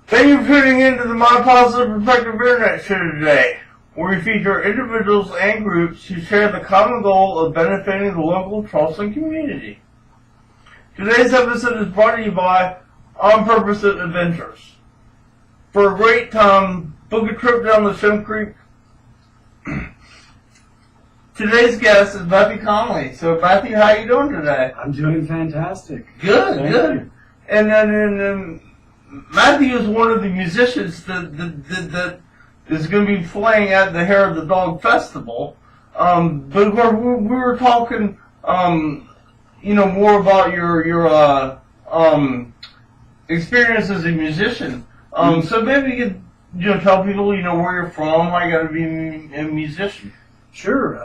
Thank you for tuning in to the My Positive Perspective Internet Show today, where we feature individuals and groups who share the common goal of benefiting the local Charleston community. Today's episode is brought to you by On Purpose Adventures. For a great time, book a trip down the Shim Creek. Today's guest is Matthew Conley. So, Matthew, how you doing today? I'm doing fantastic. Good, Thank good. you. And Matthew is one of the musicians that is going to be playing at the Hair of the Dog Festival. But we were talking, more about your experience as a musician. So maybe you could, tell people, where you're from, how you got to be a musician. Sure.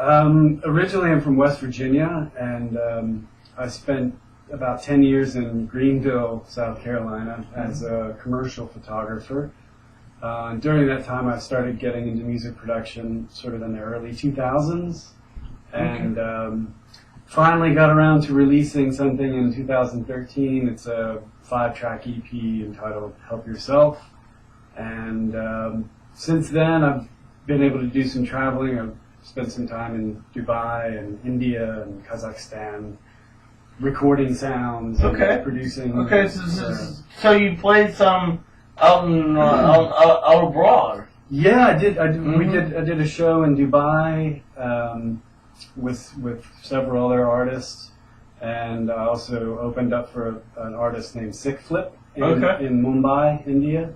Originally, I'm from West Virginia, and I spent about 10 years in Greenville, South Carolina, as a commercial photographer. During that time, I started getting into music production sort of in the early 2000s, and finally got around to releasing something in 2013. It's a 5-track EP entitled Help Yourself, and since then, I've been able to do some traveling. I've spent some time in Dubai and India and Kazakhstan, recording sounds, and producing. Okay, so you played some out abroad. Yeah, I did. I did a show in Dubai with several other artists, and I also opened up for an artist named Sick Flip in Mumbai, India.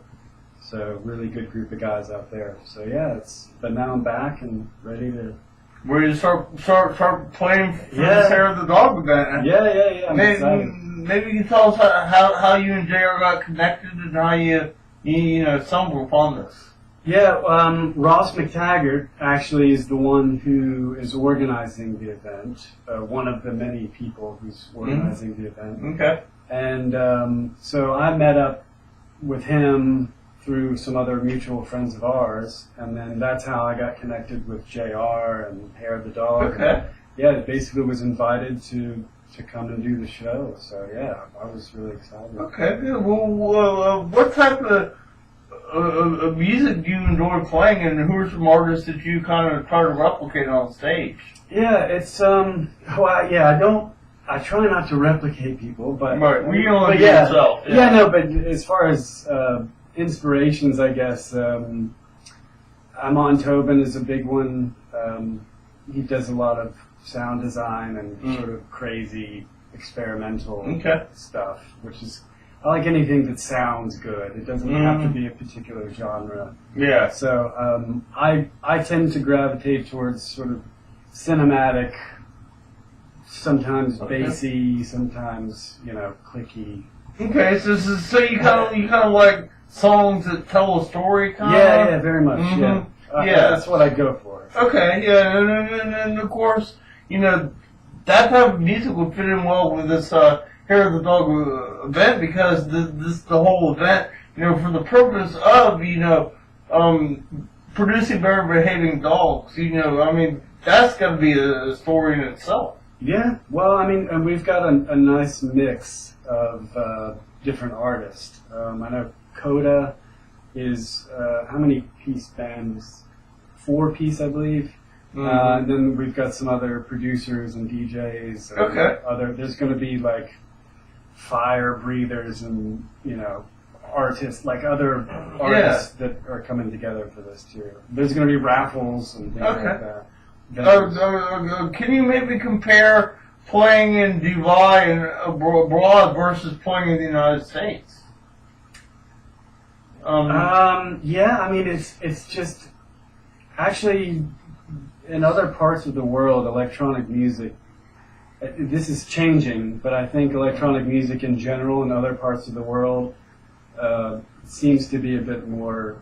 So really good group of guys out there. So yeah, but now I'm back and ready to. Where you start playing for the Hair of the Dog event. Yeah. Maybe you can tell us how you and JR got connected and how you stumbled upon this. Yeah, Ross McTaggart actually is the one who is organizing the event. One of the many people who's organizing the event. Okay. And so I met up with him through some other mutual friends of ours, and then that's how I got connected with JR and Hair of the Dog. Okay. And, basically was invited to come and do the show. So yeah, I was really excited. Okay, good. Well, what type of music do you enjoy playing, and who are some artists that you kind of try to replicate on stage? Yeah, it's I try not to replicate people, but yourself. But as far as inspirations, I guess, Amon Tobin is a big one. He does a lot of sound design and sort of crazy experimental stuff, which is, I like anything that sounds good. It doesn't have to be a particular genre. Yeah. So I tend to gravitate towards sort of cinematic, sometimes bassy, sometimes clicky. Okay, so you kind of like songs that tell a story, kind of? Yeah, very much, that's what I go for. Okay, yeah, and of course, that type of music would fit in well with this Hair of the Dog event, because the whole event, for the purpose of, producing better behaving dogs, that's got to be a story in itself. Yeah, well, and we've got a nice mix of different artists. I know Coda is, how many piece bands? 4-piece, I believe. And then we've got some other producers and DJs. There's going to be like fire breathers and, artists, like other artists that are coming together for this too. There's going to be raffles and things like that. Can you maybe compare playing in Dubai and abroad versus playing in the United States? It's just actually in other parts of the world, electronic music. This is changing, but I think electronic music in general in other parts of the world seems to be a bit more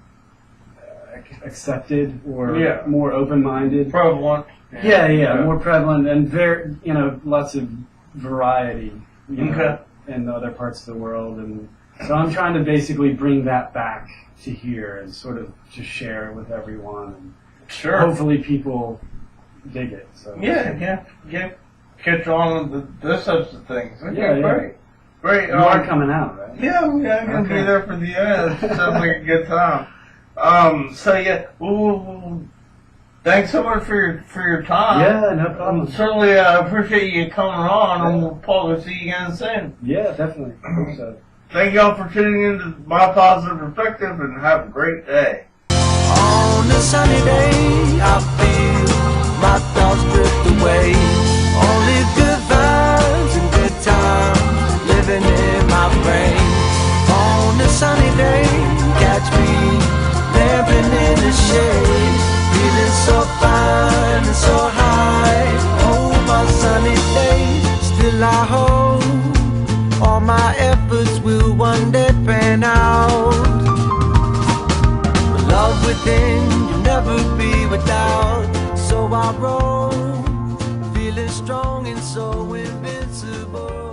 accepted or more open-minded. Prevalent. More prevalent, and very, lots of variety, in other parts of the world, and so I'm trying to basically bring that back to here and sort of just share it with everyone, and hopefully people dig it. So catch on with those types of things. Okay, great. Great. You are coming out, right? Yeah, I'm gonna be there for the end. It sounds like a good time. So yeah, thanks so much for your time. Yeah, no problem. Certainly appreciate you coming on, and we'll probably see you again soon. Yeah, definitely. Hope so. Thank y'all for tuning into My Positive Perspective, and have a great day. On a sunny day, I feel my thoughts drift away. Only good vibes and good times living in my brain. On a sunny day, catch me lamping in the shade, feeling so fine and so high. Oh, my sunny day, still I hope all my efforts will one day pan out. Love within, you'll never be without. So I roll, feeling strong and so invincible.